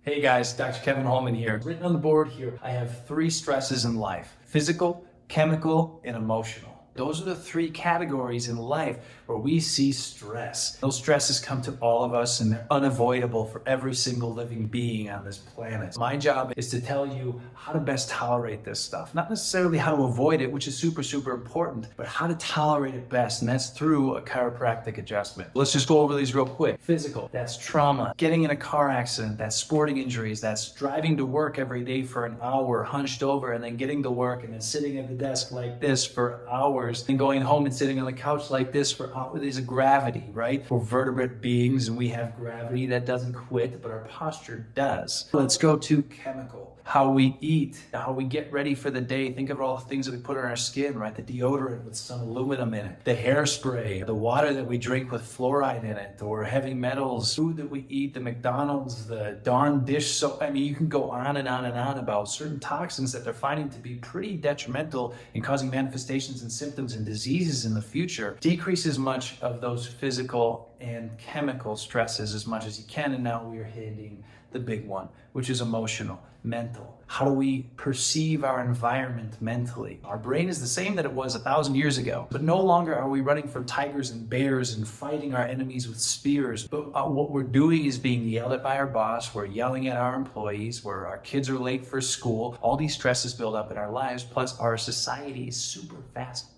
Hey guys, Dr. Kevin Holman here. Written on the board here, I have 3 stresses in life: physical, chemical, and emotional. Those are the 3 categories in life where we see stress. Those stresses come to all of us and they're unavoidable for every single living being on this planet. My job is to tell you how to best tolerate this stuff. Not necessarily how to avoid it, which is super important, but how to tolerate it best, and that's through a chiropractic adjustment. Let's just go over these real quick. Physical, that's trauma. Getting in a car accident, that's sporting injuries, that's driving to work every day for an hour, hunched over, and then getting to work and then sitting at the desk like this for hours, and going home and sitting on the couch like this for hours. There's a gravity, right? We're vertebrate beings and we have gravity that doesn't quit, but our posture does. Let's go to chemical. How we eat, how we get ready for the day. Think of all the things that we put on our skin, right? The deodorant with some aluminum in it, the hairspray, the water that we drink with fluoride in it, or heavy metals, food that we eat, the McDonald's, the Dawn dish soap. I mean, you can go on and on and on about certain toxins that they're finding to be pretty detrimental in causing manifestations and symptoms and diseases in the future. Decrease as much of those physical and chemical stresses as much as you can. And now we're hitting the big one, which is emotional, mental. How do we perceive our environment mentally? Our brain is the same that it was 1,000 years ago, but no longer are we running from tigers and bears and fighting our enemies with spears. But what we're doing is being yelled at by our boss. We're yelling at our employees, where our kids are late for school. All these stresses build up in our lives, plus our society is super fast.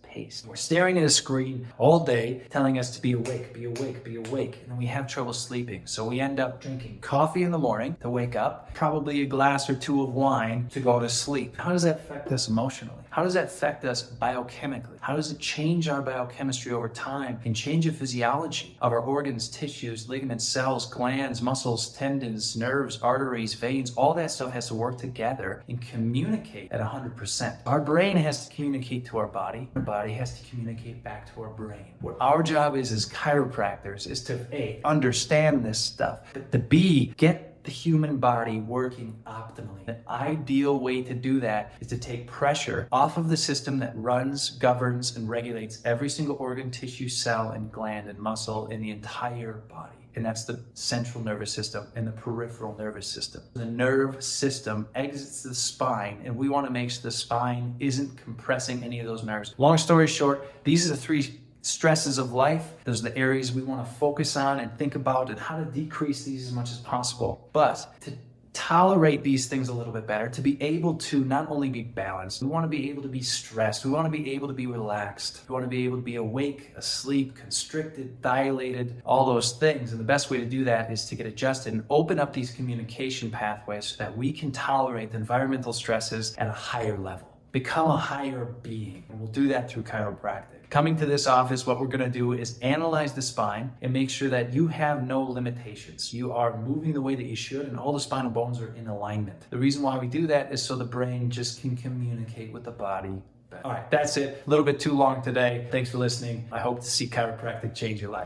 We're staring at a screen all day telling us to be awake, be awake, be awake, and then we have trouble sleeping. So we end up drinking coffee in the morning to wake up, probably a glass or 2 of wine to go to sleep. How does that affect us emotionally? How does that affect us biochemically? How does it change our biochemistry over time and change the physiology of our organs, tissues, ligaments, cells, glands, muscles, tendons, nerves, arteries, veins? All that stuff has to work together and communicate at 100%. Our brain has to communicate to our body. Our body has to communicate back to our brain. What our job is as chiropractors is to A, understand this stuff, but to B, get the human body working optimally. The ideal way to do that is to take pressure off of the system that runs, governs, and regulates every single organ, tissue, cell, and gland and muscle in the entire body. And that's the central nervous system and the peripheral nervous system. The nerve system exits the spine, and we want to make sure the spine isn't compressing any of those nerves. Long story short, these are the 3 stresses of life. Those are the areas we want to focus on and think about and how to decrease these as much as possible. But to tolerate these things a little bit better, to be able to not only be balanced, we want to be able to be stressed, we want to be able to be relaxed, we want to be able to be awake, asleep, constricted, dilated, all those things. And the best way to do that is to get adjusted and open up these communication pathways so that we can tolerate the environmental stresses at a higher level. Become a higher being, and we'll do that through chiropractic. Coming to this office, what we're going to do is analyze the spine and make sure that you have no limitations. You are moving the way that you should, and all the spinal bones are in alignment. The reason why we do that is so the brain just can communicate with the body better. All right, that's it. A little bit too long today. Thanks for listening. I hope to see chiropractic change your life.